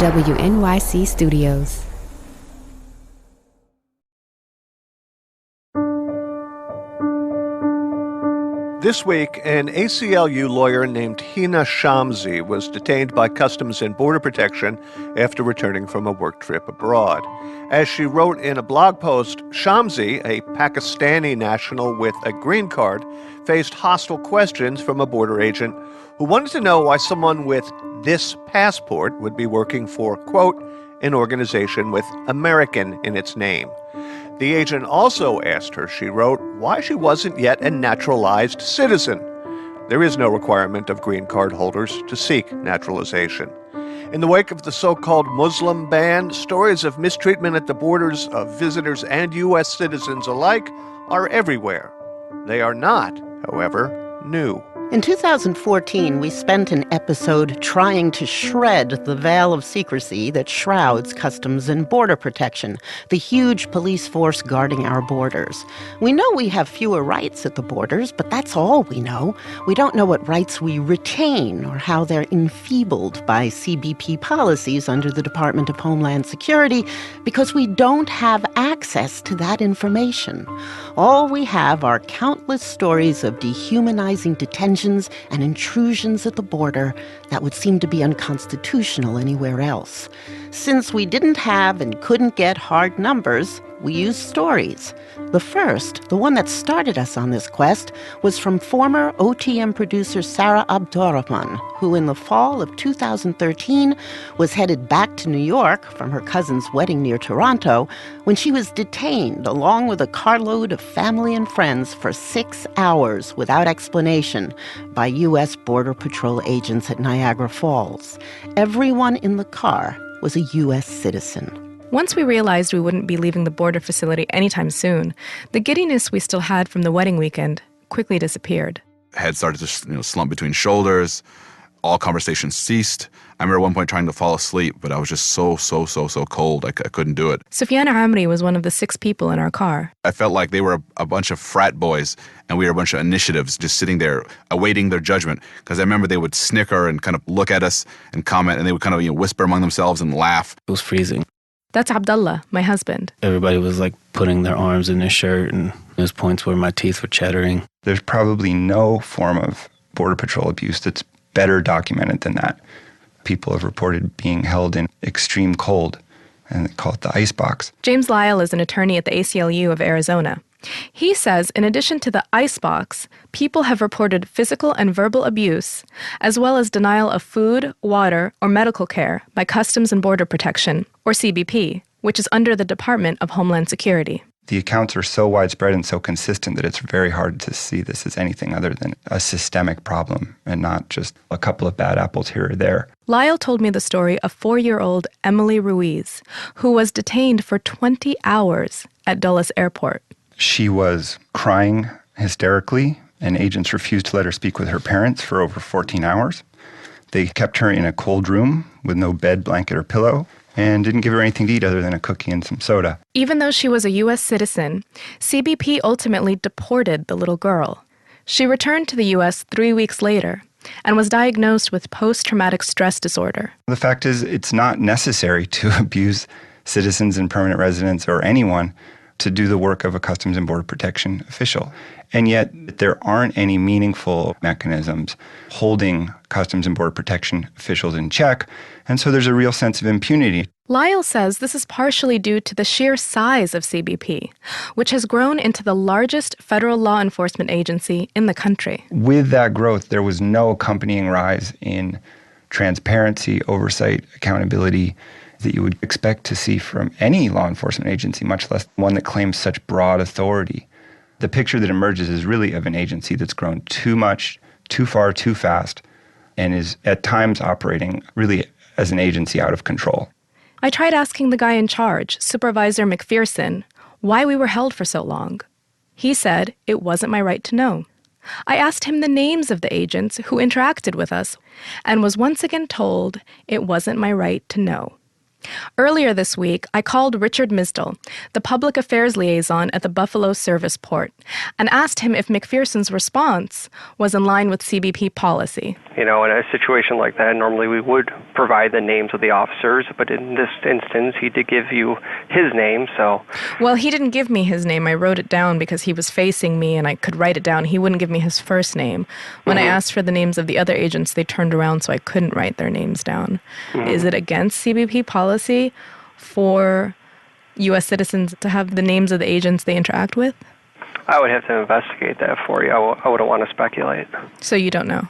WNYC Studios. This week, an ACLU lawyer named Hina Shamsi was detained by Customs and Border Protection after returning from a work trip abroad. As she wrote in a blog post, Shamsi, a Pakistani national with a green card, faced hostile questions from a border agent who wanted to know why someone with this passport would be working for, quote, an organization with American in its name. The agent also asked her, she wrote, why she wasn't yet a naturalized citizen. There is no requirement of green card holders to seek naturalization. In the wake of the so-called Muslim ban, stories of mistreatment at the borders of visitors and U.S. citizens alike are everywhere. They are not, however, new. In 2014, we spent an episode trying to shred the veil of secrecy that shrouds Customs and Border Protection, the huge police force guarding our borders. We know we have fewer rights at the borders, but that's all we know. We don't know what rights we retain or how they're enfeebled by CBP policies under the Department of Homeland Security because we don't have access to that information. All we have are countless stories of dehumanizing detentions and intrusions at the border that would seem to be unconstitutional anywhere else. Since we didn't have and couldn't get hard numbers, we used stories. The first, the one that started us on this quest, was from former OTM producer Sarah Abdurrahman, who in the fall of 2013 was headed back to New York from her cousin's wedding near Toronto when she was detained along with a carload of family and friends for 6 hours without explanation by U.S. Border Patrol agents at Niagara Falls. Everyone in the car was a U.S. citizen. Once we realized we wouldn't be leaving the border facility anytime soon, the giddiness we still had from the wedding weekend quickly disappeared. Head started to slump between shoulders. All conversations ceased. I remember at one point trying to fall asleep, but I was just so cold. I couldn't do it. Sufyan Amri was one of the 6 people in our car. I felt like they were a bunch of frat boys, and we were a bunch of initiatives just sitting there awaiting their judgment. Because I remember they would snicker and kind of look at us and comment, and they would kind of whisper among themselves and laugh. It was freezing. That's Abdullah, my husband. Everybody was like putting their arms in their shirt, and there's points where my teeth were chattering. There's probably no form of Border Patrol abuse that's better documented than that. People have reported being held in extreme cold, and they call it the icebox. James Lyle is an attorney at the ACLU of Arizona. He says in addition to the icebox, people have reported physical and verbal abuse, as well as denial of food, water, or medical care by Customs and Border Protection, or CBP, which is under the Department of Homeland Security. The accounts are so widespread and so consistent that it's very hard to see this as anything other than a systemic problem and not just a couple of bad apples here or there. Lyle told me the story of 4-year-old Emily Ruiz, who was detained for 20 hours at Dulles Airport. She was crying hysterically, and agents refused to let her speak with her parents for over 14 hours. They kept her in a cold room with no bed, blanket, or pillow, and didn't give her anything to eat other than a cookie and some soda. Even though she was a U.S. citizen, CBP ultimately deported the little girl. She returned to the U.S. 3 weeks later and was diagnosed with post-traumatic stress disorder. The fact is, it's not necessary to abuse citizens and permanent residents or anyone to do the work of a Customs and Border Protection official. And yet there aren't any meaningful mechanisms holding Customs and Border Protection officials in check, and so there's a real sense of impunity. Lyle says this is partially due to the sheer size of CBP, which has grown into the largest federal law enforcement agency in the country. With that growth, there was no accompanying rise in transparency, oversight, accountability that you would expect to see from any law enforcement agency, much less one that claims such broad authority. The picture that emerges is really of an agency that's grown too much, too far, too fast, and is at times operating really as an agency out of control. I tried asking the guy in charge, Supervisor McPherson, why we were held for so long. He said it wasn't my right to know. I asked him the names of the agents who interacted with us and was once again told it wasn't my right to know. Earlier this week, I called Richard Misdall, the public affairs liaison at the Buffalo Service Port, and asked him if McPherson's response was in line with CBP policy. In a situation like that, normally we would provide the names of the officers, but in this instance, he did give you his name, so... Well, he didn't give me his name. I wrote it down because he was facing me and I could write it down. He wouldn't give me his first name. When I asked for the names of the other agents, they turned around so I couldn't write their names down. Is it against CBP policy for U.S. citizens to have the names of the agents they interact with? I would have to investigate that for you. I wouldn't want to speculate. So you don't know?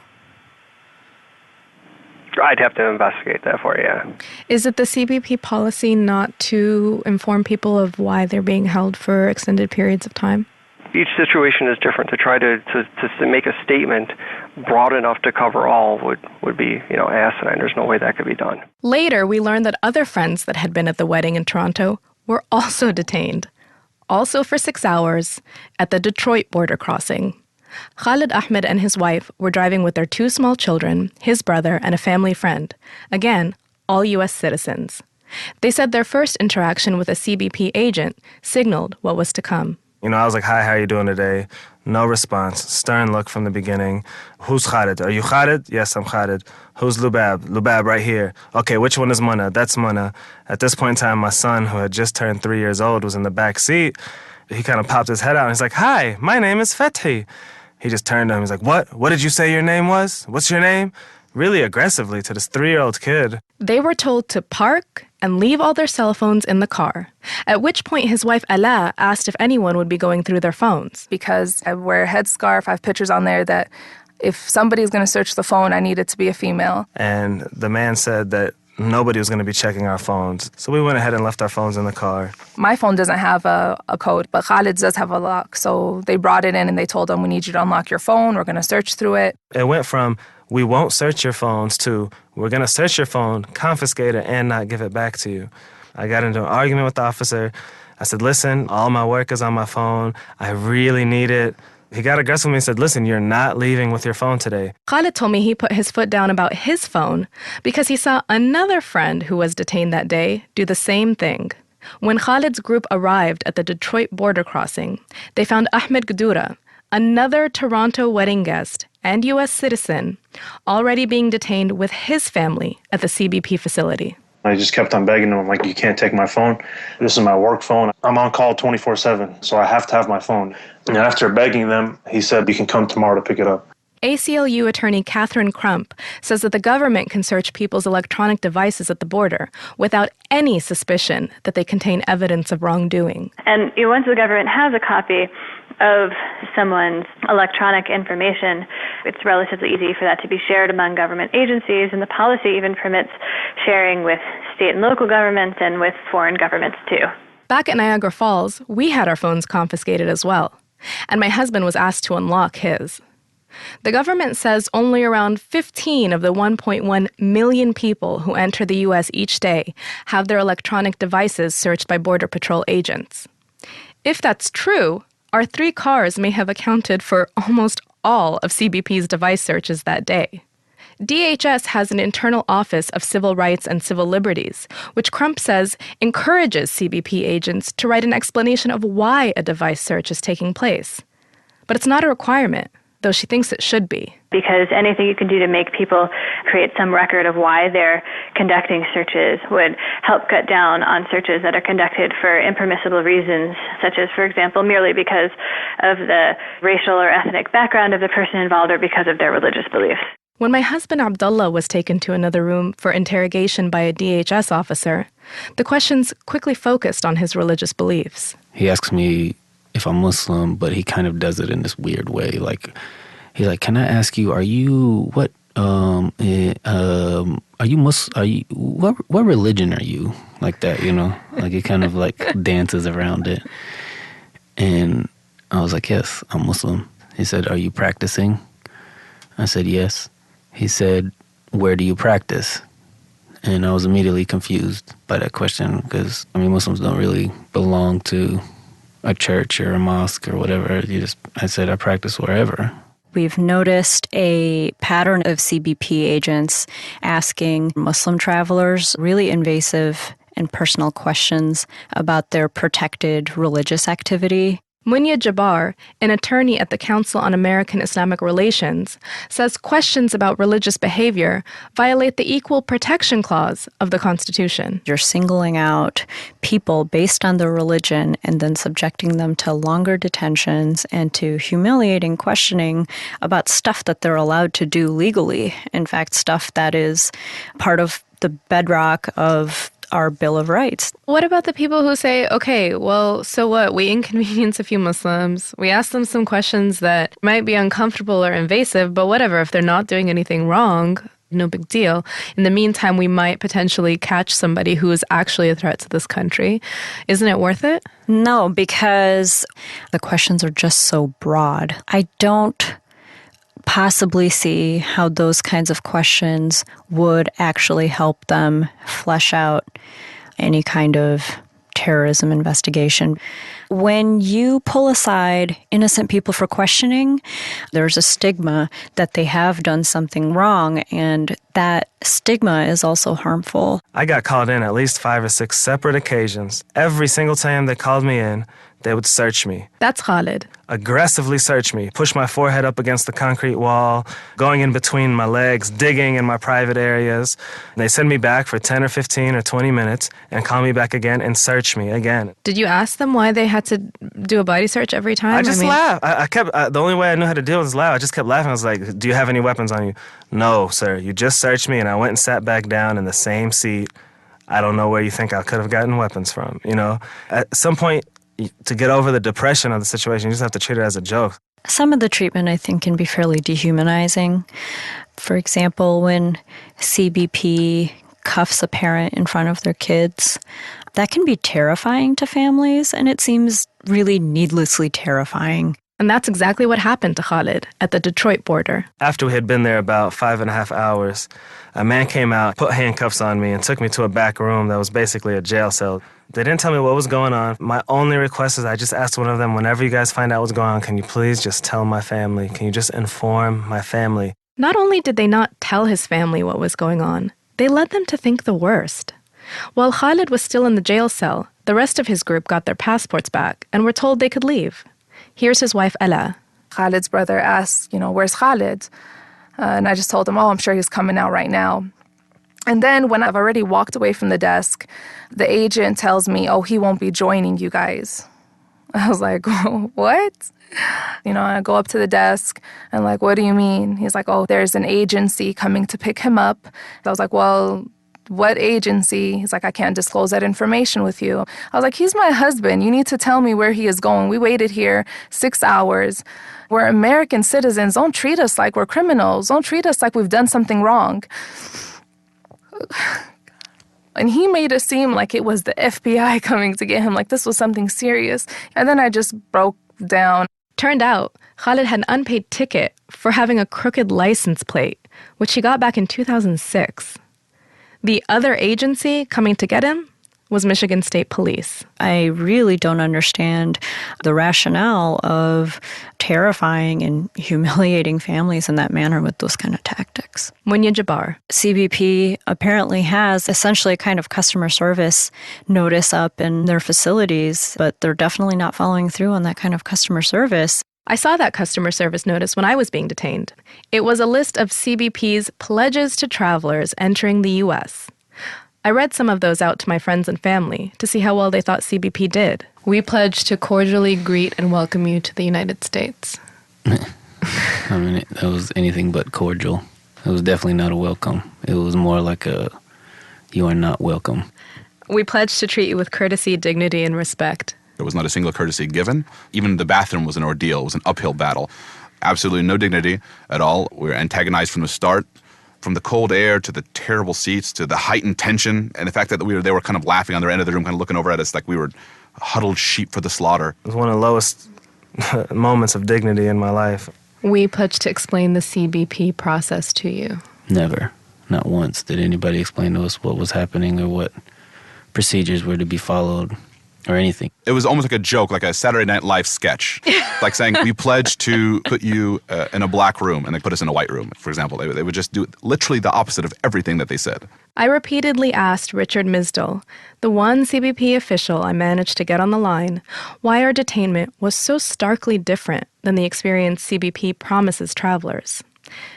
I'd have to investigate that for you, yeah. Is it the CBP policy not to inform people of why they're being held for extended periods of time? Each situation is different. To try to make a statement broad enough to cover all would be, asinine. There's no way that could be done. Later, we learned that other friends that had been at the wedding in Toronto were also detained, also for 6 hours, at the Detroit border crossing. Khalid Ahmed and his wife were driving with their 2 small children, his brother, and a family friend. Again, all U.S. citizens. They said their first interaction with a CBP agent signaled what was to come. I was like, hi, how are you doing today? No response. Stern look from the beginning. Who's Khalid? Are you Khalid? Yes, I'm Khalid. Who's Lubab? Lubab right here. Okay, which one is Muna? That's Muna. At this point in time, my son, who had just turned 3 years old, was in the back seat. He kind of popped his head out and he's like, hi, my name is Fethi. He just turned to him. He's like, what? What did you say your name was? What's your name? Really aggressively to this 3-year-old kid. They were told to park and leave all their cell phones in the car, at which point his wife Ala asked if anyone would be going through their phones. Because I wear a headscarf, I have pictures on there that if somebody's going to search the phone, I need it to be a female. And the man said that nobody was going to be checking our phones. So we went ahead and left our phones in the car. My phone doesn't have a code, but Khalid's does have a lock. So they brought it in and they told him, we need you to unlock your phone. We're going to search through it. It went from, we won't search your phones to, we're going to search your phone, confiscate it, and not give it back to you. I got into an argument with the officer. I said, listen, all my work is on my phone. I really need it. He got aggressive with me and said, listen, you're not leaving with your phone today. Khalid told me he put his foot down about his phone because he saw another friend who was detained that day do the same thing. When Khalid's group arrived at the Detroit border crossing, they found Ahmed Gdura, another Toronto wedding guest and U.S. citizen, already being detained with his family at the CBP facility. I just kept on begging him. I'm like, you can't take my phone. This is my work phone. I'm on call 24/7, so I have to have my phone. And after begging them, he said, you can come tomorrow to pick it up. ACLU attorney Catherine Crump says that the government can search people's electronic devices at the border without any suspicion that they contain evidence of wrongdoing. And once the government has a copy of someone's electronic information, it's relatively easy for that to be shared among government agencies, and the policy even permits sharing with state and local governments and with foreign governments too. Back at Niagara Falls, we had our phones confiscated as well, and my husband was asked to unlock his. The government says only around 15 of the 1.1 million people who enter the U.S. each day have their electronic devices searched by Border Patrol agents. If that's true, our 3 cars may have accounted for almost all of CBP's device searches that day. DHS has an internal Office of Civil Rights and Civil Liberties, which Crump says encourages CBP agents to write an explanation of why a device search is taking place. But it's not a requirement, though she thinks it should be. Because anything you can do to make people create some record of why they're conducting searches would help cut down on searches that are conducted for impermissible reasons, such as, for example, merely because of the racial or ethnic background of the person involved or because of their religious beliefs. When my husband Abdullah was taken to another room for interrogation by a DHS officer, the questions quickly focused on his religious beliefs. He asks me if I'm Muslim, but he kind of does it in this weird way. Like, he's like, "Can I ask you? Are you what? Are you Muslim? Are you what religion are you?" Like that, Like he kind of like dances around it. And I was like, "Yes, I'm Muslim." He said, "Are you practicing?" I said, "Yes." He said, "Where do you practice?" And I was immediately confused by that question because, Muslims don't really belong to a church or a mosque or whatever. I said, I practice wherever. We've noticed a pattern of CBP agents asking Muslim travelers really invasive and personal questions about their protected religious activity. Munya Jabbar, an attorney at the Council on American Islamic Relations, says questions about religious behavior violate the Equal Protection Clause of the Constitution. You're singling out people based on their religion and then subjecting them to longer detentions and to humiliating questioning about stuff that they're allowed to do legally. In fact, stuff that is part of the bedrock of our Bill of Rights. What about the people who say, okay, well, so what? We inconvenience a few Muslims. We ask them some questions that might be uncomfortable or invasive, but whatever. If they're not doing anything wrong, no big deal. In the meantime, we might potentially catch somebody who is actually a threat to this country. Isn't it worth it? No, because the questions are just so broad. I don't possibly see how those kinds of questions would actually help them flesh out any kind of terrorism investigation. When you pull aside innocent people for questioning, there's a stigma that they have done something wrong, and that stigma is also harmful. I got called in at least 5 or 6 separate occasions. Every single time they called me in, they would search me. That's Khalid. Aggressively search me, push my forehead up against the concrete wall, going in between my legs, digging in my private areas. They send me back for 10 or 15 or 20 minutes and call me back again and search me again. Did you ask them why they had to do a body search every time? I just laughed. I kept, the only way I knew how to deal with was laugh. I just kept laughing. I was like, do you have any weapons on you? No, sir. You just searched me, and I went and sat back down in the same seat. I don't know where you think I could have gotten weapons from, you know? At some point, to get over the depression of the situation, you just have to treat it as a joke. Some of the treatment, I think, can be fairly dehumanizing. For example, when CBP cuffs a parent in front of their kids, that can be terrifying to families, and it seems really needlessly terrifying. And that's exactly what happened to Khalid at the Detroit border. After we had been there about 5.5 hours, a man came out, put handcuffs on me, and took me to a back room that was basically a jail cell. They didn't tell me what was going on. My only request is I just asked one of them, whenever you guys find out what's going on, can you please just tell my family? Can you just inform my family? Not only did they not tell his family what was going on, they led them to think the worst. While Khalid was still in the jail cell, the rest of his group got their passports back and were told they could leave. Here's his wife, Ella. Khalid's brother asked, where's Khalid? And I just told him, I'm sure he's coming out right now. And then when I've already walked away from the desk, the agent tells me, he won't be joining you guys. I was like, what? I go up to the desk and like, what do you mean? He's like, there's an agency coming to pick him up. I was like, well, what agency? He's like, I can't disclose that information with you. I was like, he's my husband. You need to tell me where he is going. We waited here 6 hours. We're American citizens. Don't treat us like we're criminals. Don't treat us like we've done something wrong. And he made it seem like it was the FBI coming to get him, like this was something serious. And then I just broke down. Turned out, Khalid had an unpaid ticket for having a crooked license plate, which he got back in 2006. The other agency coming to get him was Michigan State Police. I really don't understand the rationale of terrifying and humiliating families in that manner with those kind of tactics. Munya Jabbar. CBP apparently has essentially a kind of customer service notice up in their facilities, but they're definitely not following through on that kind of customer service. I saw that customer service notice when I was being detained. It was a list of CBP's pledges to travelers entering the U.S. I read some of those out to my friends and family to see how well they thought CBP did. We pledge to cordially greet and welcome you to the United States. I mean, that was anything but cordial. It was definitely not a welcome. It was more like a, you are not welcome. We pledge to treat you with courtesy, dignity, and respect. There was not a single courtesy given. Even the bathroom was an ordeal. It was an uphill battle. Absolutely no dignity at all. We were antagonized from the start. From the cold air to the terrible seats to the heightened tension and the fact that they were kind of laughing on their end of the room, kind of looking over at us like we were huddled sheep for the slaughter. It was one of the lowest moments of dignity in my life. We pledge to explain the CBP process to you. Never. Not once did anybody explain to us what was happening or what procedures were to be followed. or anything. It was almost like a joke, like a Saturday Night Live sketch. Like saying, we pledge to put you in a black room, and they put us in a white room, for example. They would just do literally the opposite of everything that they said. I repeatedly asked Richard Misdall, the one CBP official I managed to get on the line, why our detainment was so starkly different than the experience CBP promises travelers,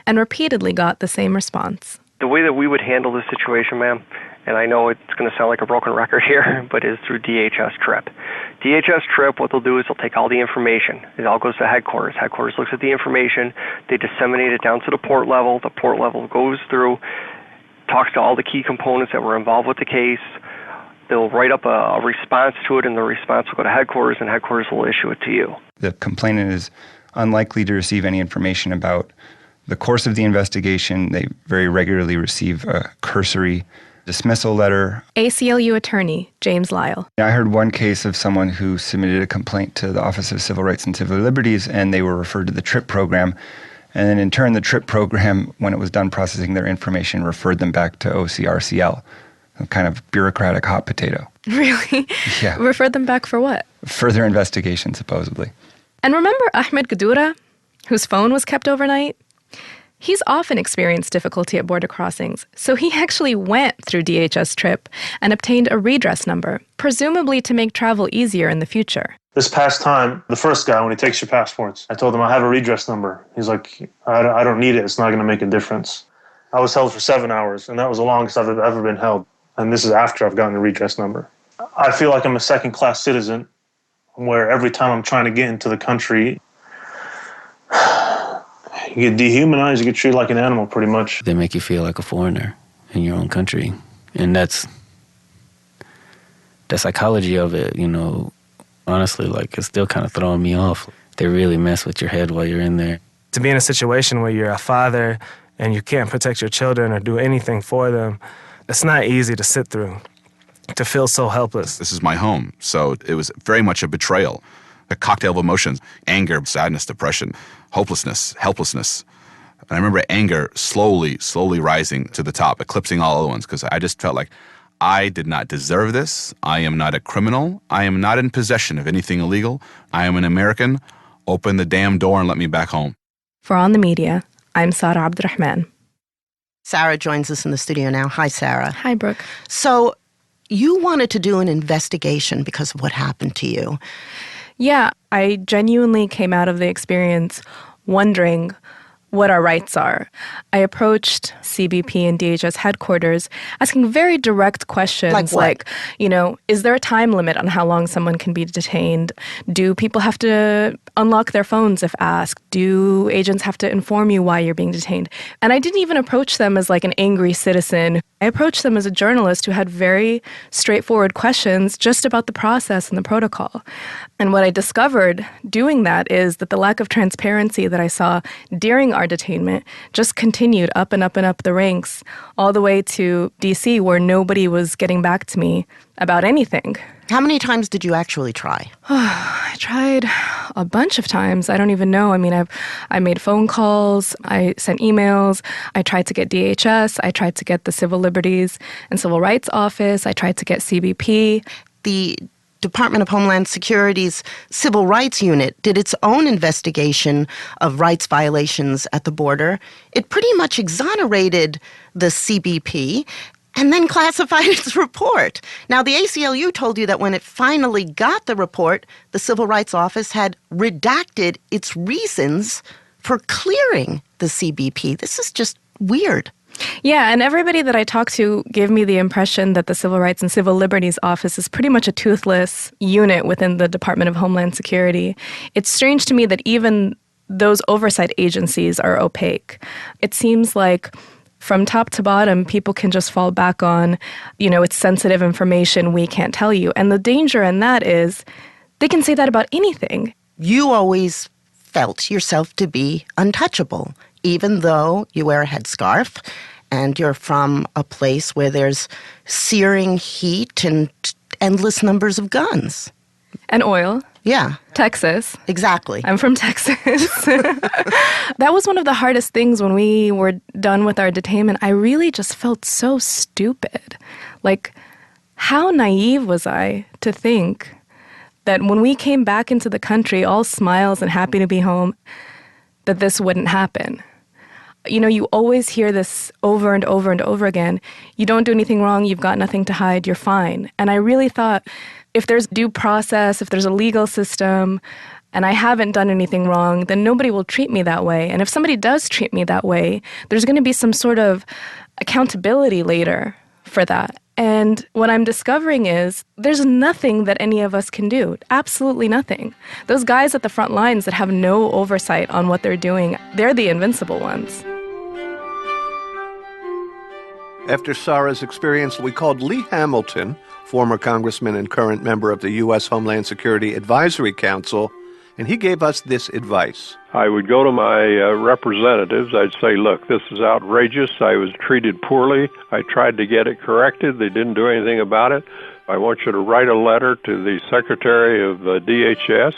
and repeatedly got the same response. The way that we would handle this situation, ma'am, and I know it's going to sound like a broken record here, but is through DHS TRIP. DHS TRIP, what they'll do is they'll take all the information. It all goes to headquarters. Headquarters looks at the information. They disseminate it down to the port level. The port level goes through, talks to all the key components that were involved with the case. They'll write up a response to it, and the response will go to headquarters, and headquarters will issue it to you. The complainant is unlikely to receive any information about the course of the investigation. They very regularly receive a cursory dismissal letter. ACLU attorney James Lyle. I heard one case of someone who submitted a complaint to the Office of Civil Rights and Civil Liberties, and they were referred to the TRIP program. And then in turn, the TRIP program, when it was done processing their information, referred them back to OCRCL, a kind of bureaucratic hot potato. Really? Yeah. Referred them back for what? Further investigation, supposedly. And remember Ahmed Gadura, whose phone was kept overnight? He's often experienced difficulty at border crossings, so he actually went through DHS TRIP and obtained a redress number, presumably to make travel easier in the future. This past time, the first guy, when he takes your passports, I told him I have a redress number. He's like, I don't need it. It's not going to make a difference. I was held for 7 hours, and that was the longest I've ever been held. And this is after I've gotten a redress number. I feel like I'm a second-class citizen, where every time I'm trying to get into the country, you get dehumanized, you get treated like an animal, pretty much. They make you feel like a foreigner in your own country. And that's the psychology of it, you know, honestly, like, it's still kind of throwing me off. They really mess with your head while you're in there. To be in a situation where you're a father and you can't protect your children or do anything for them, it's not easy to sit through, to feel so helpless. This is my home, so it was very much a betrayal, a cocktail of emotions, anger, sadness, depression, hopelessness, helplessness. And I remember anger slowly rising to the top, eclipsing all other ones, because I just felt like I did not deserve this. I am not a criminal. I am not in possession of anything illegal. I am an American. Open the damn door and let me back home. For On the Media, I'm Sarah Abdurrahman. Sarah joins us in the studio now. Hi, Sarah. Hi, Brooke. So you wanted to do an investigation because of what happened to you. Yeah, I genuinely came out of the experience wondering what our rights are. I approached CBP and DHS headquarters asking very direct questions like, you know, is there a time limit on how long someone can be detained? Do people have to unlock their phones if asked? Do agents have to inform you why you're being detained? And I didn't even approach them as like an angry citizen. I approached them as a journalist who had very straightforward questions just about the process and the protocol. And what I discovered doing that is that the lack of transparency that I saw during our detainment just continued up and up and up the ranks, all the way to D.C., where nobody was getting back to me about anything. How many times did you actually try? I tried a bunch of times. I don't even know. I mean, I made phone calls. I sent emails. I tried to get DHS. I tried to get the Civil Liberties and Civil Rights Office. I tried to get CBP. The Department of Homeland Security's Civil Rights Unit did its own investigation of rights violations at the border. It pretty much exonerated the CBP and then classified its report. Now, the ACLU told you that when it finally got the report, the Civil Rights Office had redacted its reasons for clearing the CBP. This is just weird. Yeah, and everybody that I talked to gave me the impression that the Civil Rights and Civil Liberties Office is pretty much a toothless unit within the Department of Homeland Security. It's strange to me that even those oversight agencies are opaque. It seems like from top to bottom, people can just fall back on, you know, it's sensitive information, we can't tell you. And the danger in that is they can say that about anything. You always felt yourself to be untouchable, even though you wear a headscarf and you're from a place where there's searing heat and endless numbers of guns. And oil. Yeah. Texas. Exactly. I'm from Texas. That was one of the hardest things when we were done with our detainment. I really just felt so stupid. Like, how naive was I to think that when we came back into the country, all smiles and happy to be home, that this wouldn't happen. You know, you always hear this over and over and over again. You don't do anything wrong, you've got nothing to hide, you're fine. And I really thought, if there's due process, if there's a legal system, and I haven't done anything wrong, then nobody will treat me that way. And if somebody does treat me that way, there's going to be some sort of accountability later for that. And what I'm discovering is there's nothing that any of us can do. Absolutely nothing. Those guys at the front lines that have no oversight on what they're doing, they're the invincible ones. After Sarah's experience, we called Lee Hamilton, former congressman and current member of the U.S. Homeland Security Advisory Council, and he gave us this advice. I would go to my representatives. I'd say, look, this is outrageous. I was treated poorly. I tried to get it corrected. They didn't do anything about it. I want you to write a letter to the Secretary of DHS.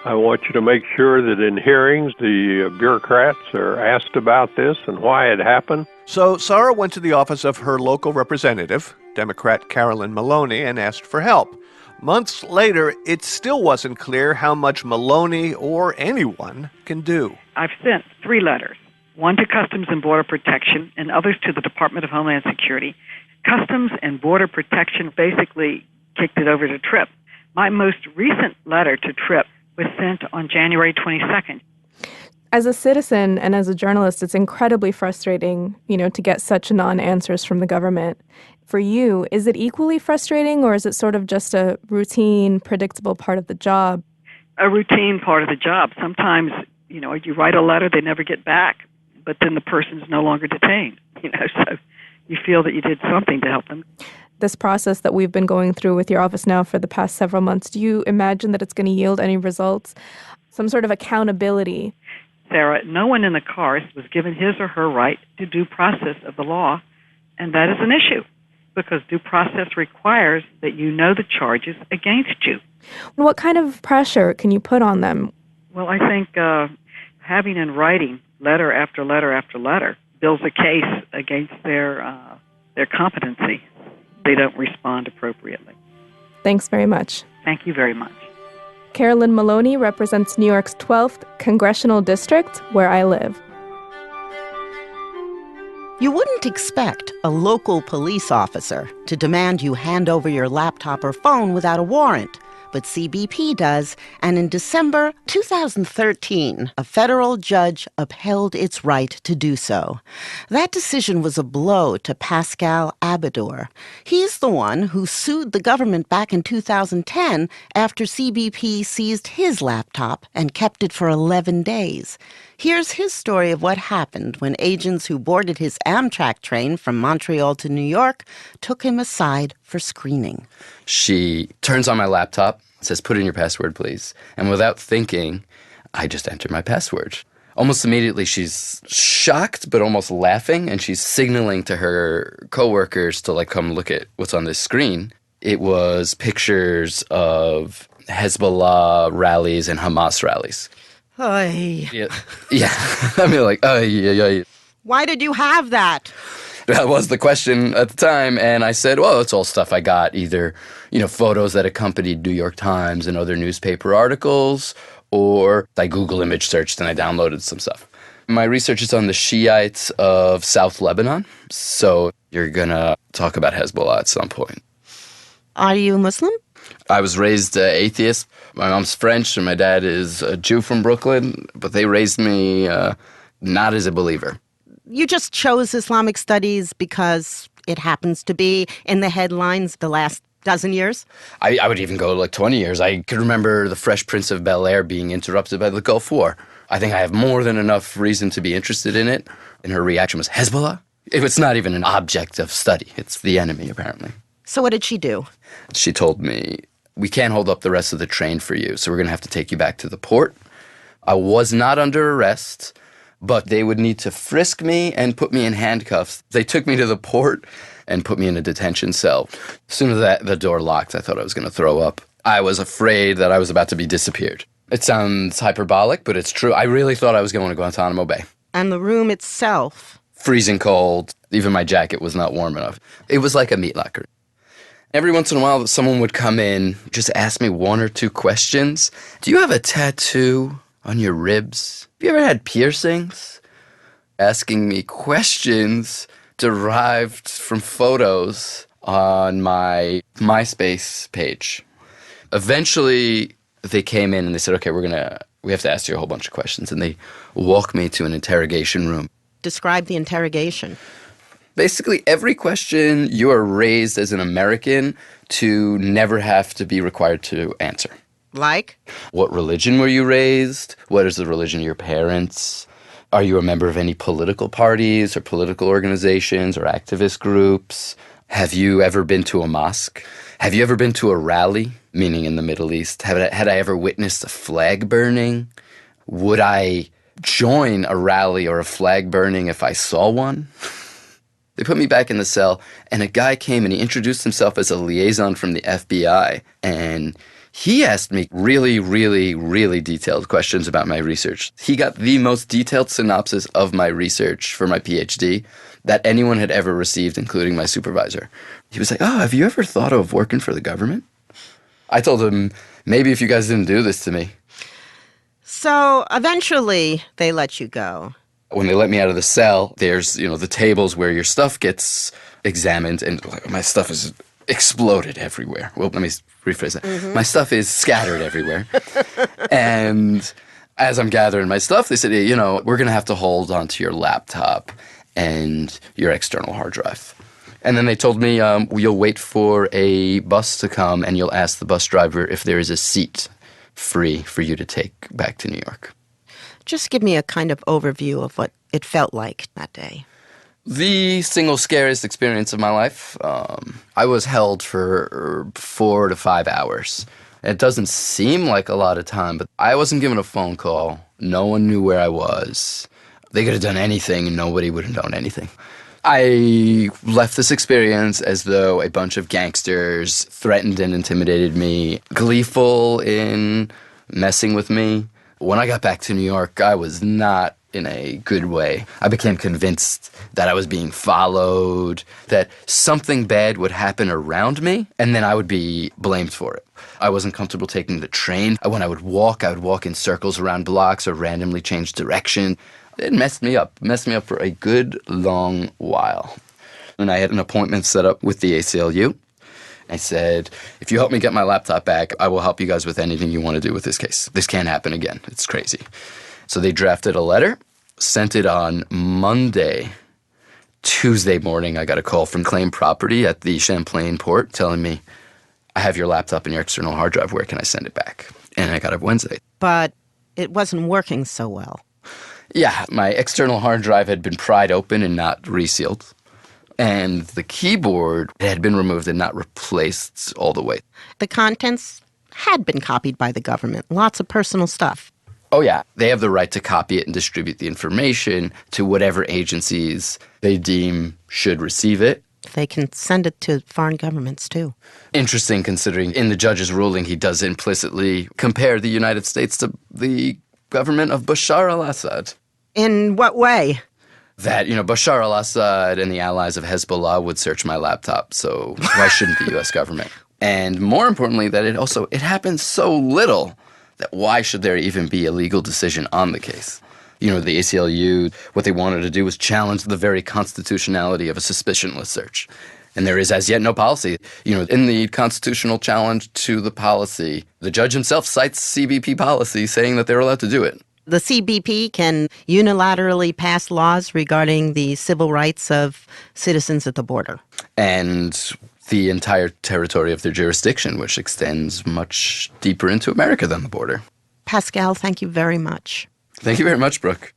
I want you to make sure that in hearings, the bureaucrats are asked about this and why it happened. So Sarah went to the office of her local representative, Democrat Carolyn Maloney, and asked for help. Months later, it still wasn't clear how much Maloney or anyone can do. I've sent 3 letters, one to Customs and Border Protection and others to the Department of Homeland Security. Customs and Border Protection basically kicked it over to TRIP. My most recent letter to TRIP was sent on January 22nd. As a citizen and as a journalist, it's incredibly frustrating, to get such non-answers from the government. For you, is it equally frustrating, or is it sort of just a routine, predictable part of the job? A routine part of the job. Sometimes, you write a letter, they never get back, but then the person's no longer detained, so you feel that you did something to help them. This process that we've been going through with your office now for the past several months, do you imagine that it's going to yield any results? Some sort of accountability? Sarah, no one in the cars was given his or her right to due process of the law, and that is an issue, because due process requires that you know the charges against you. What kind of pressure can you put on them? Well, I think having in writing letter after letter after letter builds a case against their competency. They don't respond appropriately. Thanks very much. Thank you very much. Carolyn Maloney represents New York's 12th Congressional District, where I live. You wouldn't expect a local police officer to demand you hand over your laptop or phone without a warrant, but CBP does, and in December 2013, a federal judge upheld its right to do so. That decision was a blow to Pascal Abador. He's the one who sued the government back in 2010 after CBP seized his laptop and kept it for 11 days. Here's his story of what happened when agents who boarded his Amtrak train from Montreal to New York took him aside for screening. She turns on my laptop, says, "Put in your password, please." And without thinking, I just enter my password. Almost immediately, she's shocked, but almost laughing, and she's signaling to her coworkers to, come look at what's on this screen. It was pictures of Hezbollah rallies and Hamas rallies. Oy. Yeah. I mean, yeah. Why did you have that? That was the question at the time, and I said, well, it's all stuff I got, either, photos that accompanied New York Times and other newspaper articles, or I Google image searched and I downloaded some stuff. My research is on the Shiites of South Lebanon, so you're going to talk about Hezbollah at some point. Are you Muslim? I was raised atheist. My mom's French and my dad is a Jew from Brooklyn, but they raised me not as a believer. You just chose Islamic studies because it happens to be in the headlines the last dozen years? I would even go 20 years. I could remember the Fresh Prince of Bel-Air being interrupted by the Gulf War. I think I have more than enough reason to be interested in it. And her reaction was, Hezbollah? It's not even an object of study. It's the enemy, apparently. So what did she do? She told me, we can't hold up the rest of the train for you, so we're going to have to take you back to the port. I was not under arrest, but they would need to frisk me and put me in handcuffs. They took me to the port and put me in a detention cell. As soon as the door locked, I thought I was going to throw up. I was afraid that I was about to be disappeared. It sounds hyperbolic, but it's true. I really thought I was going to Guantanamo Bay. And the room itself? Freezing cold. Even my jacket was not warm enough. It was like a meat locker. Every once in a while, someone would come in, just ask me one or two questions. Do you have a tattoo on your ribs? Have you ever had piercings? Asking me questions derived from photos on my MySpace page. Eventually, they came in and they said, okay, we have to ask you a whole bunch of questions. And they walked me to an interrogation room. Describe the interrogation. Basically, every question you are raised as an American to never have to be required to answer. Like? What religion were you raised? What is the religion of your parents? Are you a member of any political parties or political organizations or activist groups? Have you ever been to a mosque? Have you ever been to a rally, meaning in the Middle East? Had I ever witnessed a flag burning? Would I join a rally or a flag burning if I saw one? They put me back in the cell, and a guy came and he introduced himself as a liaison from the FBI, and he asked me really, really, really detailed questions about my research. He got the most detailed synopsis of my research for my PhD that anyone had ever received, including my supervisor. He was like, oh, have you ever thought of working for the government? I told him, maybe if you guys didn't do this to me. So eventually they let you go. When they let me out of the cell, there's, the tables where your stuff gets examined, and my stuff is exploded everywhere. Well, let me rephrase that. Mm-hmm. My stuff is scattered everywhere. And as I'm gathering my stuff, they said, hey, we're going to have to hold onto your laptop and your external hard drive. And then they told me, you'll wait for a bus to come, and you'll ask the bus driver if there is a seat free for you to take back to New York. Just give me a kind of overview of what it felt like that day. The single scariest experience of my life. I was held for 4 to 5 hours. It doesn't seem like a lot of time, but I wasn't given a phone call. No one knew where I was. They could have done anything and nobody would have known anything. I left this experience as though a bunch of gangsters threatened and intimidated me, gleeful in messing with me. When I got back to New York, I was not in a good way. I became convinced that I was being followed, that something bad would happen around me, and then I would be blamed for it. I wasn't comfortable taking the train. When I would walk in circles around blocks or randomly change direction. It messed me up for a good long while. And I had an appointment set up with the ACLU. I said, if you help me get my laptop back, I will help you guys with anything you want to do with this case. This can't happen again. It's crazy. So they drafted a letter, sent it on Monday. Tuesday morning, I got a call from Claim Property at the Champlain port telling me, I have your laptop and your external hard drive. Where can I send it back? And I got it Wednesday. But it wasn't working so well. Yeah, my external hard drive had been pried open and not resealed. And the keyboard had been removed and not replaced all the way. The contents had been copied by the government. Lots of personal stuff. Oh, yeah. They have the right to copy it and distribute the information to whatever agencies they deem should receive it. They can send it to foreign governments, too. Interesting, considering in the judge's ruling, he does implicitly compare the United States to the government of Bashar al-Assad. In what way? That, Bashar al-Assad and the allies of Hezbollah would search my laptop, so why shouldn't the U.S. government? And more importantly, that it happens so little that why should there even be a legal decision on the case? The ACLU, what they wanted to do was challenge the very constitutionality of a suspicionless search. And there is as yet no policy. In the constitutional challenge to the policy, the judge himself cites CBP policy saying that they're allowed to do it. The CBP can unilaterally pass laws regarding the civil rights of citizens at the border. And the entire territory of their jurisdiction, which extends much deeper into America than the border. Pascal, thank you very much. Thank you very much, Brooke.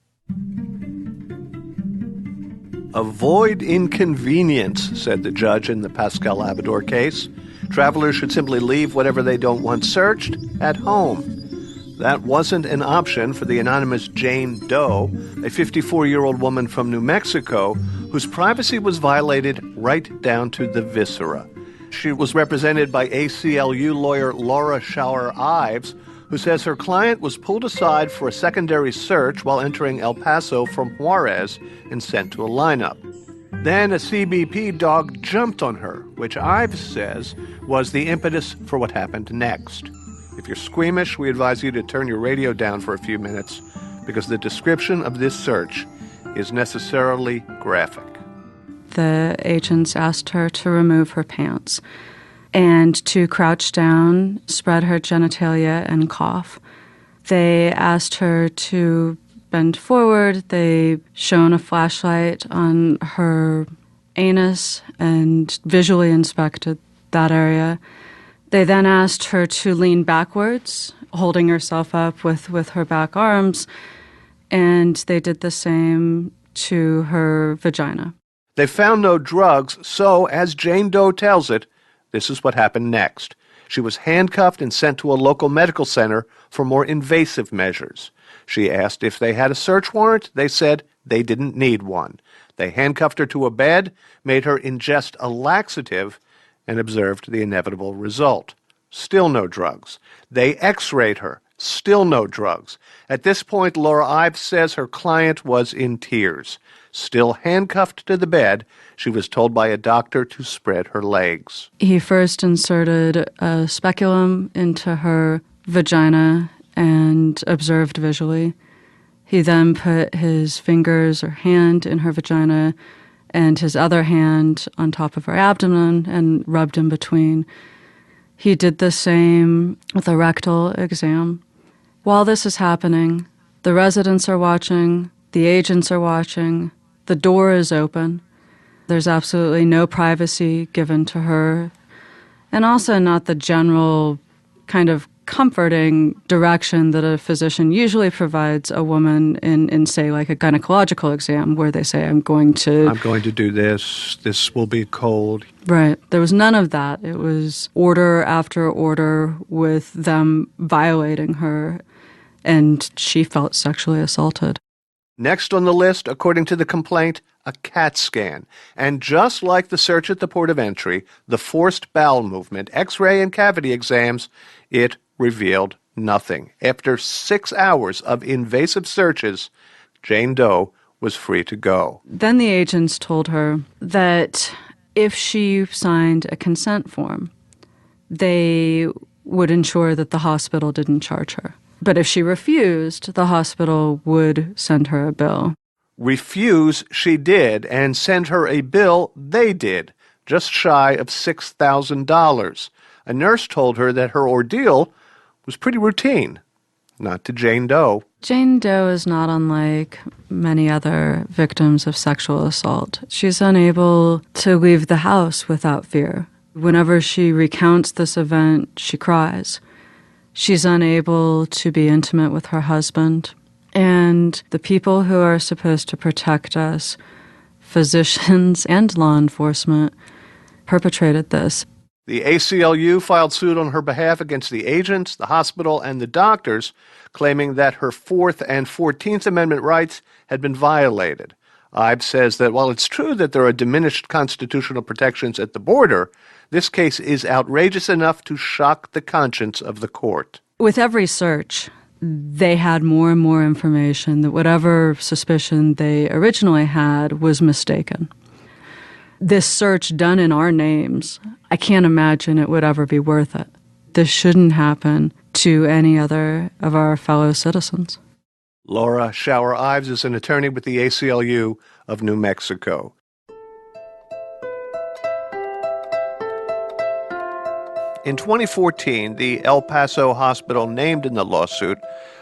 Avoid inconvenience, said the judge in the Pascal Abador case. Travelers should simply leave whatever they don't want searched at home. That wasn't an option for the anonymous Jane Doe, a 54-year-old woman from New Mexico whose privacy was violated right down to the viscera. She was represented by ACLU lawyer Laura Schauer-Ives, who says her client was pulled aside for a secondary search while entering El Paso from Juarez and sent to a lineup. Then a CBP dog jumped on her which Ives says was the impetus for what happened next. If you're squeamish, we advise you to turn your radio down for a few minutes because the description of this search is necessarily graphic. The agents asked her to remove her pants and to crouch down, spread her genitalia, and cough. They asked her to bend forward. They shone a flashlight on her anus and visually inspected that area. They then asked her to lean backwards, holding herself up with her back arms, and they did the same to her vagina. They found no drugs, so, as Jane Doe tells it, this is what happened next. She was handcuffed and sent to a local medical center for more invasive measures. She asked if they had a search warrant. They said they didn't need one. They handcuffed her to a bed, made her ingest a laxative, and observed the inevitable result. Still no drugs. They x-rayed her. Still no drugs. At this point, Laura Ives says her client was in tears. Still handcuffed to the bed, she was told by a doctor to spread her legs. He first inserted a speculum into her vagina and observed visually. He then put his fingers or hand in her vagina and his other hand on top of her abdomen and rubbed in between. He did the same with a rectal exam. While this is happening, the residents are watching, the agents are watching, the door is open. There's absolutely no privacy given to her, and also not the general kind of comforting direction that a physician usually provides a woman in say, like a gynecological exam where they say, I'm going to do this will be cold. Right. There was none of that. It was order after order with them violating her, and she felt sexually assaulted. Next on the list, according to the complaint, a CAT scan. And just like the search at the port of entry, the forced bowel movement, X-ray and cavity exams, it revealed nothing. After 6 hours of invasive searches, Jane Doe was free to go. Then the agents told her that if she signed a consent form, they would ensure that the hospital didn't charge her. But if she refused, the hospital would send her a bill. Refuse she did, and send her a bill they did, just shy of $6,000. A nurse told her that her ordeal was pretty routine. Not to Jane Doe. Jane Doe is not unlike many other victims of sexual assault. She's unable to leave the house without fear. Whenever she recounts this event, she cries. She's unable to be intimate with her husband. And the people who are supposed to protect us, physicians and law enforcement, perpetrated this. The ACLU filed suit on her behalf against the agents, the hospital, and the doctors, claiming that her 4th and 14th Amendment rights had been violated. Ives says that while it's true that there are diminished constitutional protections at the border, this case is outrageous enough to shock the conscience of the court. With every search, they had more and more information that whatever suspicion they originally had was mistaken. This search done in our names, I can't imagine it would ever be worth it. This shouldn't happen to any other of our fellow citizens. Laura Shower Ives is an attorney with the ACLU of New Mexico. In 2014, the El Paso hospital named in the lawsuit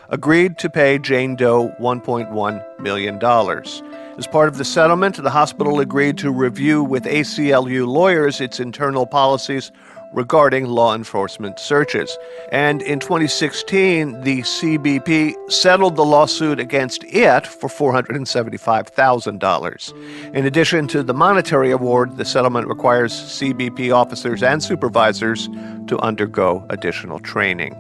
agreed to pay Jane Doe $1.1 million. As part of the settlement, the hospital agreed to review with ACLU lawyers its internal policies regarding law enforcement searches. And in 2016, the CBP settled the lawsuit against it for $475,000. In addition to the monetary award, the settlement requires CBP officers and supervisors to undergo additional training.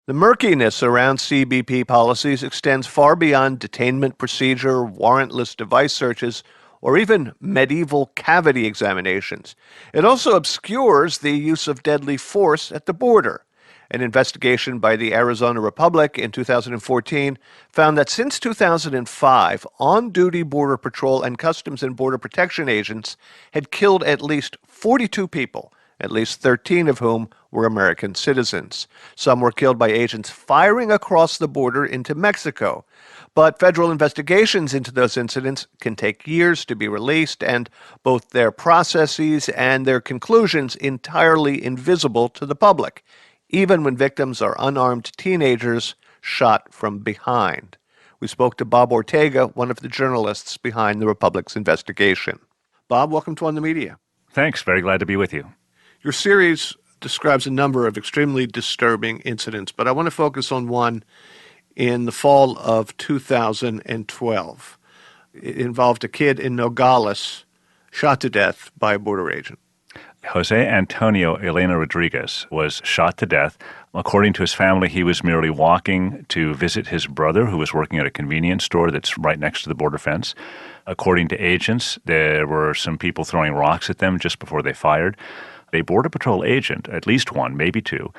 The murkiness around CBP policies extends far beyond detainment procedure, warrantless device searches, or even medieval cavity examinations. It also obscures the use of deadly force at the border. An investigation by the Arizona Republic in 2014 found that since 2005, on-duty Border Patrol and Customs and Border Protection agents had killed at least 42 people, at least 13 of whom were American citizens. Some were killed by agents firing across the border into Mexico. But federal investigations into those incidents can take years to be released, and both their processes and their conclusions entirely invisible to the public, even when victims are unarmed teenagers shot from behind. We spoke to Bob Ortega, one of the journalists behind the Republic's investigation. Bob, welcome to On the Media. Thanks. Very glad to be with you. Your series describes a number of extremely disturbing incidents, but I want to focus on one in the fall of 2012. It involved a kid in Nogales shot to death by a border agent. Jose Antonio Elena Rodriguez was shot to death. According to his family, he was merely walking to visit his brother, who was working at a convenience store that's right next to the border fence. According to agents, there were some people throwing rocks at them just before they fired. A Border Patrol agent, at least one, maybe two,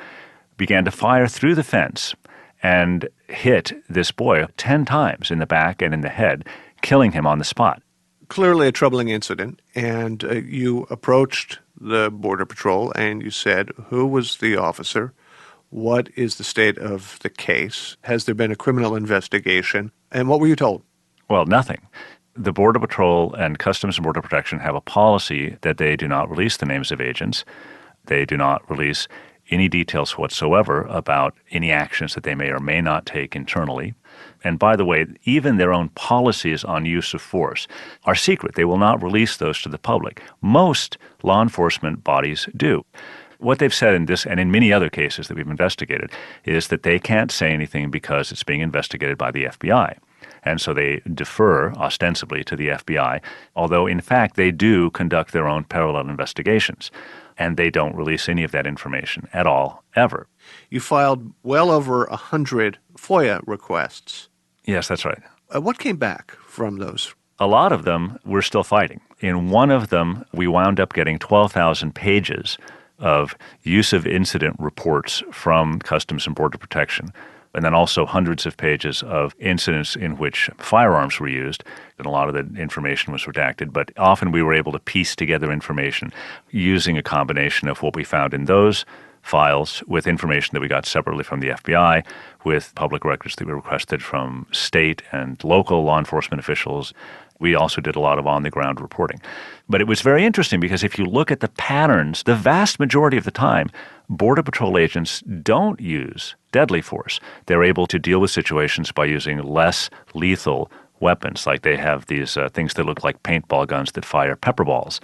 began to fire through the fence and hit this boy 10 times in the back and in the head, killing him on the spot. Clearly a troubling incident, and you approached the Border Patrol and you said, who was the officer? What is the state of the case? Has there been a criminal investigation? And what were you told? Well, nothing. The Border Patrol and Customs and Border Protection have a policy that they do not release the names of agents. They do not release any details whatsoever about any actions that they may or may not take internally. And by the way, even their own policies on use of force are secret. They will not release those to the public. Most law enforcement bodies do. What they've said in this and in many other cases that we've investigated is that they can't say anything because it's being investigated by the FBI. And so they defer ostensibly to the FBI, although in fact they do conduct their own parallel investigations. And they don't release any of that information at all, ever. You filed well over 100 FOIA requests. Yes, that's right. What came back from those? A lot of them we're still fighting. In one of them, we wound up getting 12,000 pages of use of incident reports from Customs and Border Protection, and then also hundreds of pages of incidents in which firearms were used, and a lot of the information was redacted, but often we were able to piece together information using a combination of what we found in those files with information that we got separately from the FBI, with public records that we requested from state and local law enforcement officials. We also did a lot of on-the-ground reporting. But it was very interesting because if you look at the patterns, the vast majority of the time, Border Patrol agents don't use deadly force. They're able to deal with situations by using less lethal weapons, like they have these things that look like paintball guns that fire pepper balls.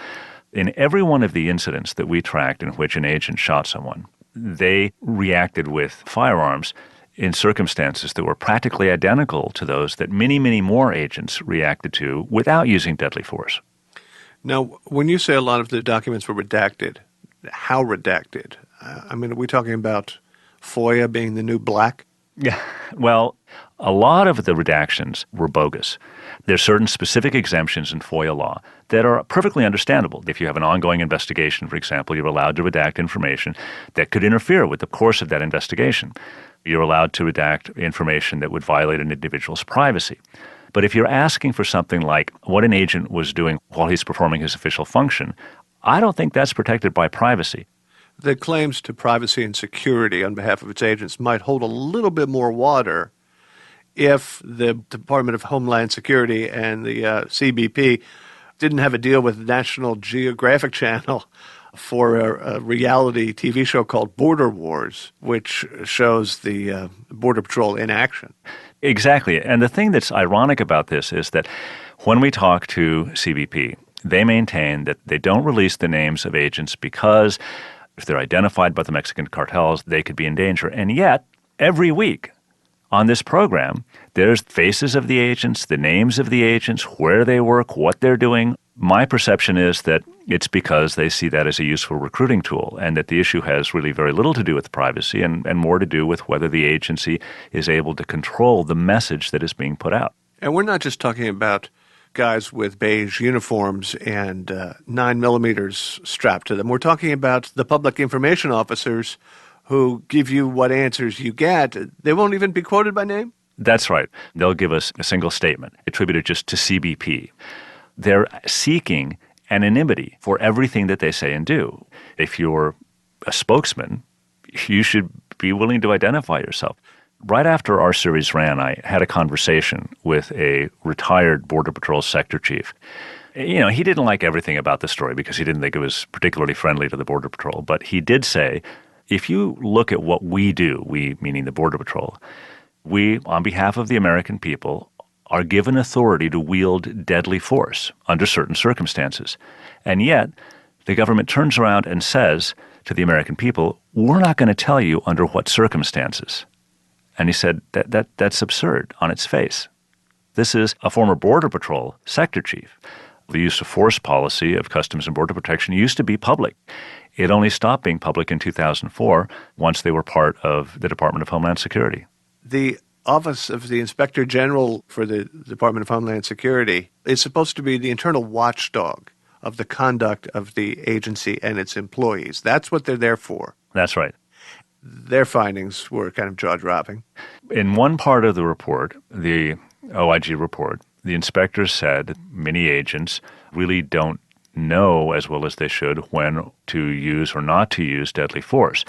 In every one of the incidents that we tracked in which an agent shot someone, they reacted with firearms in circumstances that were practically identical to those that many, many more agents reacted to without using deadly force. Now, when you say a lot of the documents were redacted, how redacted? I mean, are we talking about FOIA being the new black? Yeah. Well, a lot of the redactions were bogus. There's certain specific exemptions in FOIA law that are perfectly understandable. If you have an ongoing investigation, for example, you're allowed to redact information that could interfere with the course of that investigation. You're allowed to redact information that would violate an individual's privacy. But if you're asking for something like what an agent was doing while he's performing his official function, I don't think that's protected by privacy. The claims to privacy and security on behalf of its agents might hold a little bit more water if the Department of Homeland Security and the CBP didn't have a deal with National Geographic Channel for a reality TV show called Border Wars, which shows the Border Patrol in action. Exactly. And the thing that's ironic about this is that when we talk to CBP, they maintain that they don't release the names of agents because if they're identified by the Mexican cartels, they could be in danger. And yet, every week on this program, there's faces of the agents, the names of the agents, where they work, what they're doing. My perception is that it's because they see that as a useful recruiting tool and that the issue has really very little to do with privacy and more to do with whether the agency is able to control the message that is being put out. And we're not just talking about guys with beige uniforms and 9mm strapped to them. We're talking about the public information officers who give you what answers you get, they won't even be quoted by name? That's right. They'll give us a single statement attributed just to CBP. They're seeking anonymity for everything that they say and do. If you're a spokesman, you should be willing to identify yourself. Right after our series ran, I had a conversation with a retired Border Patrol sector chief. You know, he didn't like everything about the story because he didn't think it was particularly friendly to the Border Patrol. But he did say, if you look at what we do, we meaning the Border Patrol, we, on behalf of the American people, are given authority to wield deadly force under certain circumstances. And yet, the government turns around and says to the American people, we're not going to tell you under what circumstances. And he said, that's absurd on its face. This is a former Border Patrol sector chief. The use of force policy of Customs and Border Protection used to be public. It only stopped being public in 2004 once they were part of the Department of Homeland Security. The Office of the Inspector General for the Department of Homeland Security is supposed to be the internal watchdog of the conduct of the agency and its employees. That's what they're there for. That's right. Their findings were kind of jaw-dropping. In one part of the report, the OIG report, the inspectors said many agents really don't know as well as they should when to use or not to use deadly force.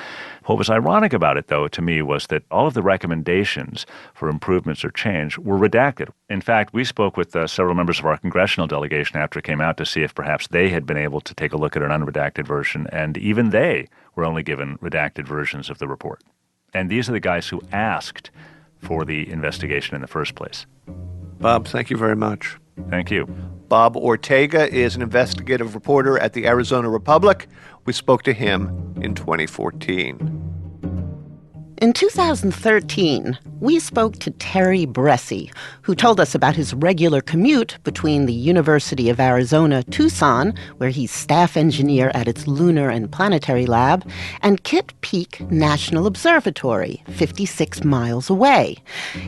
What was ironic about it, though, to me, was that all of the recommendations for improvements or change were redacted. In fact, we spoke with several members of our congressional delegation after it came out to see if perhaps they had been able to take a look at an unredacted version, and even they were only given redacted versions of the report. And these are the guys who asked for the investigation in the first place. Bob, thank you very much. Thank you. Bob Ortega is an investigative reporter at the Arizona Republic. We spoke to him in 2014. In 2013, we spoke to Terry Bressi, who told us about his regular commute between the University of Arizona, Tucson, where he's staff engineer at its Lunar and Planetary Lab, and Kitt Peak National Observatory, 56 miles away.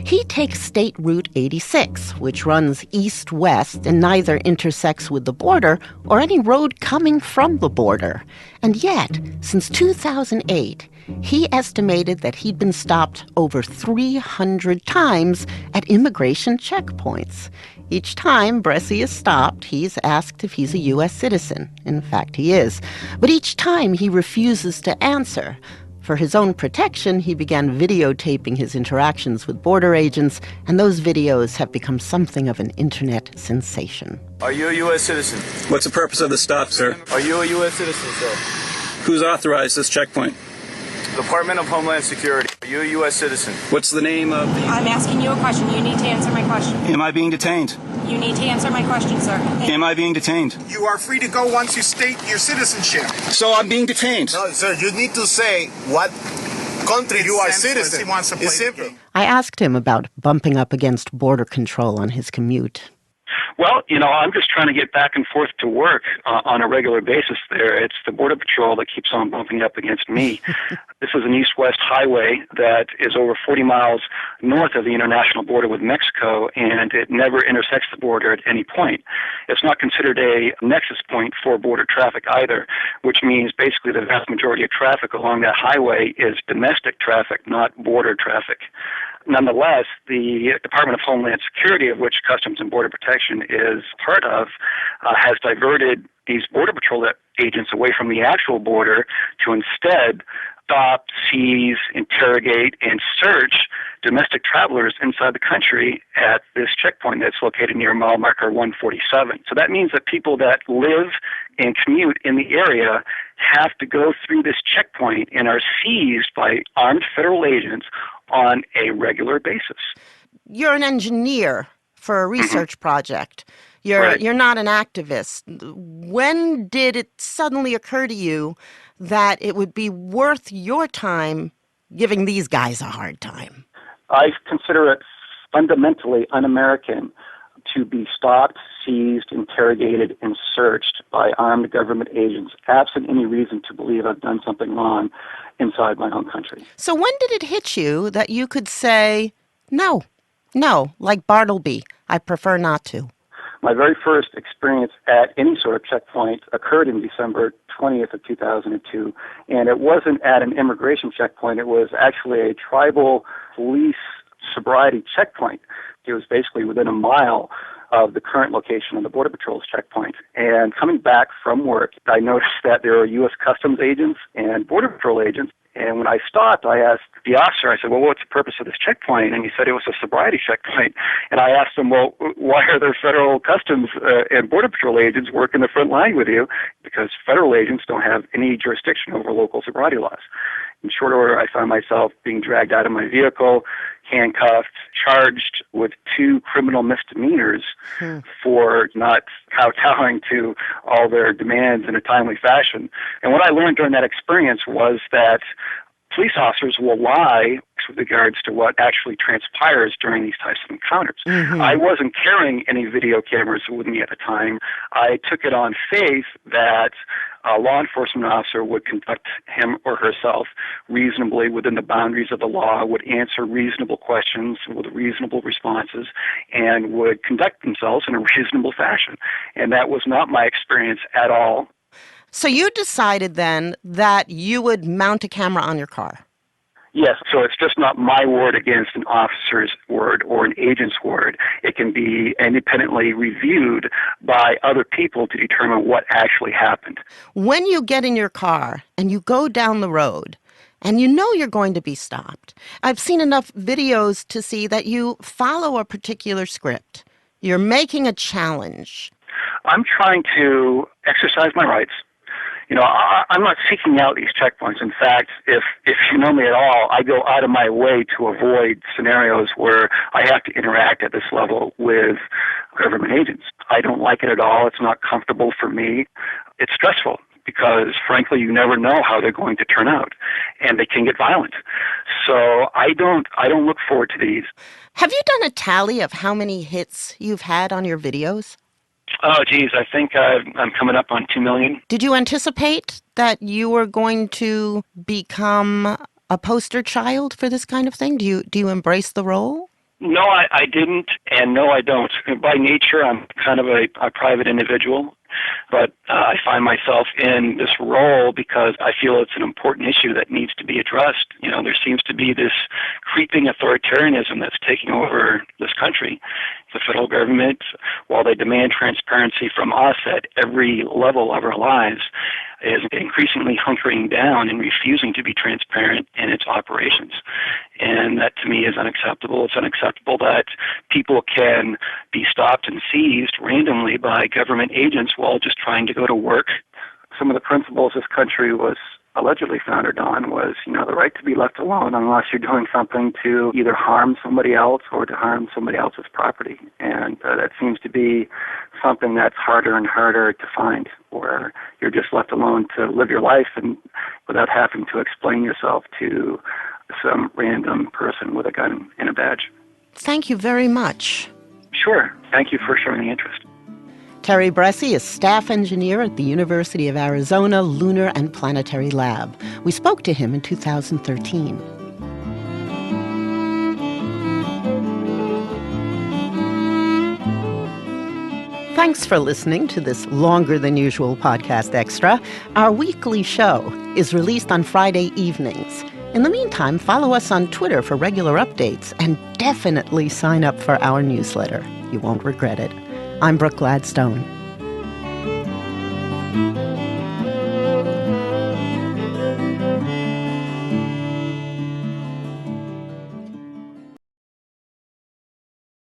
He takes State Route 86, which runs east-west and neither intersects with the border or any road coming from the border. And yet, since 2008, he estimated that he'd been stopped over 300 times at immigration checkpoints. Each time Bressi is stopped, he's asked if he's a U.S. citizen. In fact, he is. But each time he refuses to answer. For his own protection, he began videotaping his interactions with border agents, and those videos have become something of an internet sensation. Are you a U.S. citizen? What's the purpose of the stop, sir? Are you a U.S. citizen, sir? Who's authorized this checkpoint? Department of Homeland Security. Are you a U.S. citizen? What's the name of the... I'm asking you a question. You need to answer my question. Am I being detained? You need to answer my question, sir. Am I being detained? You are free to go once you state your citizenship. So I'm being detained. No, sir, you need to say what country you are citizen. It's simple. I asked him about bumping up against border control on his commute. Well, I'm just trying to get back and forth to work on a regular basis there. It's the Border Patrol that keeps on bumping up against me. This is an east-west highway that is over 40 miles north of the international border with Mexico, and it never intersects the border at any point. It's not considered a nexus point for border traffic either, which means basically the vast majority of traffic along that highway is domestic traffic, not border traffic. Nonetheless, the Department of Homeland Security, of which Customs and Border Protection is part of, has diverted these Border Patrol agents away from the actual border to instead stop, seize, interrogate, and search domestic travelers inside the country at this checkpoint that's located near mile marker 147. So that means that people that live and commute in the area have to go through this checkpoint and are seized by armed federal agents on a regular basis. You're an engineer for a research project. You're not an activist. When did it suddenly occur to you that it would be worth your time giving these guys a hard time? I consider it fundamentally un-American to be stopped, seized, interrogated, and searched by armed government agents, absent any reason to believe I've done something wrong inside my own country. So when did it hit you that you could say, no, like Bartleby, I prefer not to? My very first experience at any sort of checkpoint occurred in December 20th of 2002, and it wasn't at an immigration checkpoint. It was actually a tribal police sobriety checkpoint. It was basically within a mile of the current location of the Border Patrol's checkpoint. And coming back from work, I noticed that there were U.S. Customs agents and Border Patrol agents. And when I stopped, I asked the officer, I said, well, what's the purpose of this checkpoint? And he said it was a sobriety checkpoint. And I asked him, well, why are there federal customs and Border Patrol agents working the front line with you? Because federal agents don't have any jurisdiction over local sobriety laws. In short order, I found myself being dragged out of my vehicle, handcuffed, charged with 2 criminal misdemeanors for not kowtowing to all their demands in a timely fashion. And what I learned during that experience was that police officers will lie with regards to what actually transpires during these types of encounters. I wasn't carrying any video cameras with me at the time. I took it on faith that a law enforcement officer would conduct him or herself reasonably within the boundaries of the law, would answer reasonable questions with reasonable responses, and would conduct themselves in a reasonable fashion. And that was not my experience at all. So you decided then that you would mount a camera on your car? Yes, so it's just not my word against an officer's word or an agent's word. It can be independently reviewed by other people to determine what actually happened. When you get in your car and you go down the road and you know you're going to be stopped, I've seen enough videos to see that you follow a particular script. You're making a challenge. I'm trying to exercise my rights. You know, I'm not seeking out these checkpoints. In fact, if you know me at all, I go out of my way to avoid scenarios where I have to interact at this level with government agents. I don't like it at all. It's not comfortable for me. It's stressful because, frankly, you never know how they're going to turn out, and they can get violent. So I don't look forward to these. Have you done a tally of how many hits you've had on your videos? Oh, geez, I think I'm coming up on 2 million. Did you anticipate that you were going to become a poster child for this kind of thing? Do you embrace the role? No, I didn't, and no, I don't. By nature, I'm kind of a private individual, but I find myself in this role because I feel it's an important issue that needs to be addressed. You know, there seems to be this creeping authoritarianism that's taking over this country. The federal government, while they demand transparency from us at every level of our lives, is increasingly hunkering down and refusing to be transparent in its operations. And that, to me, is unacceptable. It's unacceptable that people can be stopped and seized randomly by government agents while just trying to go to work. Some of the principles this country was allegedly founded on was, you know, the right to be left alone unless you're doing something to either harm somebody else or to harm somebody else's property. And that seems to be something that's harder and harder to find, where you're just left alone to live your life and without having to explain yourself to some random person with a gun and a badge. Thank you very much. Sure. Thank you for showing the interest. Terry Bressie is staff engineer at the University of Arizona Lunar and Planetary Lab. We spoke to him in 2013. Thanks for listening to this longer than usual podcast extra. Our weekly show is released on Friday evenings. In the meantime, follow us on Twitter for regular updates and definitely sign up for our newsletter. You won't regret it. I'm Brooke Gladstone.